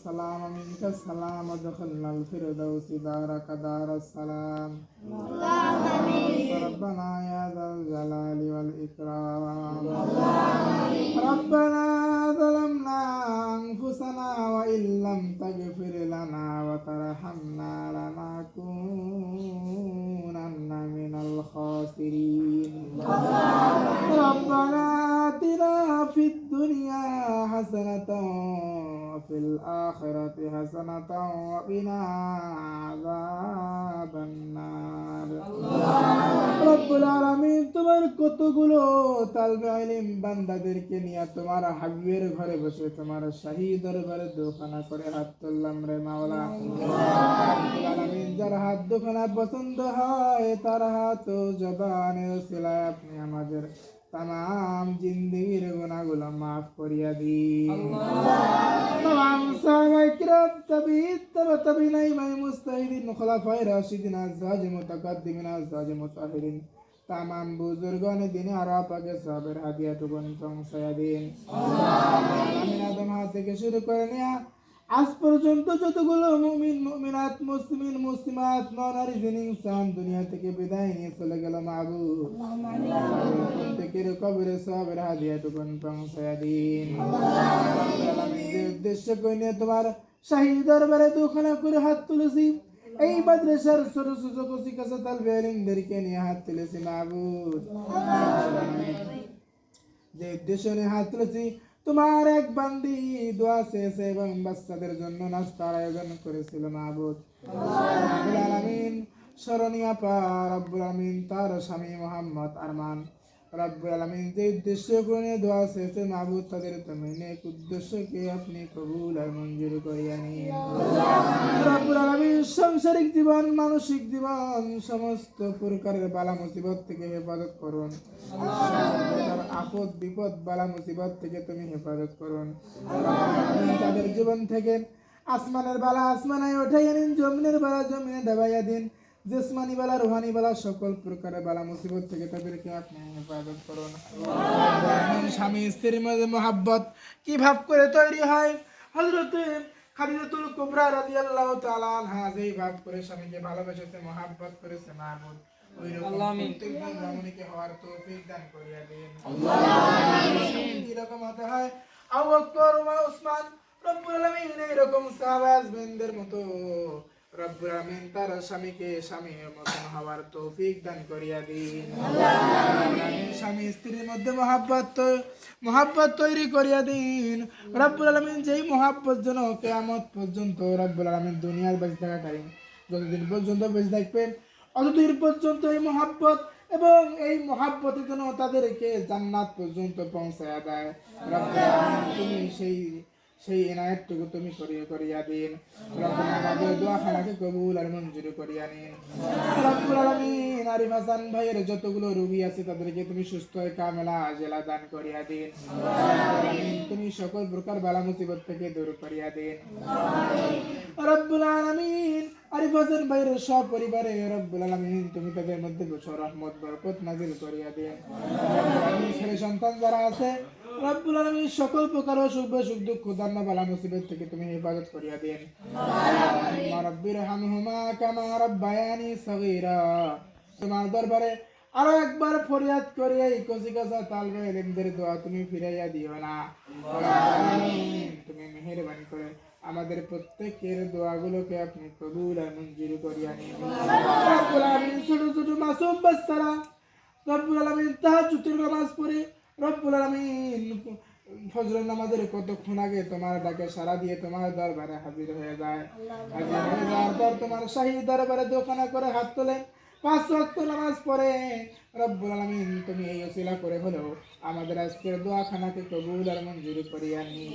السلام منك السلام ودخلنا الفردوس دارك دار السلام ربنا يا ذا الجلال والإكرام ربنا ظلمنا أنفسنا وإن لم تغفر لنا وترحمنا لنكونن من الخاسرين ربنا آتنا في الدنيا حسنة وفي الآخرة حسنة وقنا عذاب النار রব্বুল আলামিন তোমার কতগুলো তালবে ইলম বান্দাদেরকে নিয়ে তোমার হাবিবের ঘরে বসে তোমার শাহী দরবারে দোখানা করে হাত তুললাম রে মাওলা রব্বুল আলামিন যার হাত দোখানা পছন্দ হয় তার হাত ও জবানের ওসিলায় আপনি আমাদের तमाम जिंदगीर गुनाहগুলো maaf করিয়া দিন तमाम साहबाए किराम तबीईन इमाम मुस्ताहिदीन खुलाफाए राशिदीन अज़वाज मुतक़द्दिमीन अज़वाज मुताहिरीन तमाम बुजुर्गान दीन आराफ के साबिर हादियातुकुन पहुंचाया দিন আমিন আদম হাত থেকে শুরু করে নিয়া আজ পর্যন্ত যতগুলো মুমিন মুমিনাত মুসলিমিন মুসলিমাত নারী জিন ইনসান দুনিয়া থেকে বিদায় নিয়ে চলে গেল মাবুদ প্রত্যেকের কবরে সবের হাদিয়াতুকুন পৌঁছায়া দিন আল্লাহ উদ্দেশ্য করে নিয়ে তোমার শাহী দরবারে দুখানা করে হাত তুলেছি এই মাদ্রাসার ছোট ছোট কচিকাঁচা তালবে ইলমদেরকে নিয়ে হাত তুলেছি মাবুদ যে উদ্দেশ্য নিয়ে হাত তুলেছি তোমার এক বান্দি দোয়া চেয়েছে এবং বাচ্চাদের জন্য নাস্তার আয়োজন করেছিল মাবুদ রব্বুল আলামিন স্মরণীয় আপা রব্বুল আলামিন তার স্বামী মোহাম্মদ আরমান রব্বুল আলামিন যে উদ্দেশ্য করে দোয়া চেয়েছে মাবুদ তাদের তুমি নেক উদ্দেশ্যকে আপনি কবুল আর মঞ্জুর করিয়া নিন রব্বুল আলামিন সাংসারিক জীবন মানসিক জীবন সমস্ত প্রকারের বালা মুসিবত থেকে হেফাজত করুন আপদ বিপদ বালা মুসিবত থেকে তুমি হেফাজত করুন তাদের জীবন থেকে আসমানের বালা আসমানায় উঠাইয়া নিন জমিনের বালা জমিনে দাবাইয়া দিন জিসমানি বালা রুহানি বালা সকল প্রকারের বালা মুসিবত থেকে তাদেরকে আপনি হেফাজত করুন স্বামী স্ত্রীর মধ্যে মহব্বত কি ভাব করে তৈরি হয় হযরতে খাদিজাতুল কুবরা রাদিয়াল্লাহু তাআলা আনহা যেই ভাব করে স্বামীকে ভালোবেসেছে মহব্বত করেছে মাবুদ হওয়ার তৌফিক দান করিয়া দিন আল্লাহ এরকম হতে হয় আবু বকর ওয়া উসমান রব্বুল আলামিন এরকম সাহাবাদের মতো রব্বুল আলামিন তার স্বামীকে স্বামীর মতো হওয়ার তৌফিক দান করিয়া দিন আল্লাহ স্বামী স্ত্রীর মধ্যে মহব্বত তৈরি করিয়া দিন রব্বুল আলামিন যেই মহব্বত যেন কিয়ামত পর্যন্ত রব্বুল আলামিন দুনিয়ার বেঁচে থাকাকালীন যতদিন পর্যন্ত বেঁচে থাকবেন অতদিন পর্যন্ত এই মহব্বত এবং এই মহব্বতের জন্য তাদেরকে জান্নাত পর্যন্ত পৌঁছায়া দেয় রব্বুল আলামিন তুমি সেই ইনায়াতটুকু তুমি করিয়া দিন রব্বুল আমাদের দোয়াখানাকে কবুল আর মঞ্জুর করিয়া নিন রব্বুল আলামিন আরিফ হাসান ভাইয়ের যতগুলো রোগী আছে তাদেরকে তুমি সুস্থ হয়ে কামেলা আজেলা দান করিয়া দিন তুমি সকল প্রকার বালা মুসিবত থেকে দূর করিয়া দিন রব্বুল আলামিন আরিফ হাসান ভাইয়ের সব পরিবারে রব্বুল আলামিন তুমি তাদের মধ্যে বছর রহমত বরকত নাজিল করিয়া দিন ছেলে সন্তান যারা আছে রব্বুল আলামিন সকল প্রকার অসুখ সুখ দুঃখ দান্না বালা মুসিবত থেকে তুমি হেফাজত করিয়া দেন রাব্বির হামহুমা কামা রাব্বায়ানি সগীরা তোমার দরবারে আরো একবার ফরিয়াদ করে এই কচিকাঁচা তালবে ইলমদের দোয়া তুমি ফিরাইয়া দিও না তুমি মেহেরবানি করে আমাদের প্রত্যেকের দোয়াগুলোকে আপনি কবুল আর মঞ্জুর করিয়া নিন রব্বুল আলামিন ছোট ছোট মাসুম বাচ্চারা রব্বুল আলামিন তাহাজ্জুদের নামাজ পড়ে রব্বুল আলামিন ফজরের নামাজের কতক্ষণ আগে তোমার ডাকে সাড়া দিয়ে তোমার দরবারে হাজির হয়ে যায় হাজির হয়ে যাওয়ার পর তোমার শাহী দরবারে দোকানা করে হাত তোলে 5 ওয়াক্ত নামাজ পড়ে রব্বুল আলামিন তুমি এই ওসিলা করে হলেও আমাদের আজকের দোয়াখানাকে কবুল আর মঞ্জুর করিয়া নিন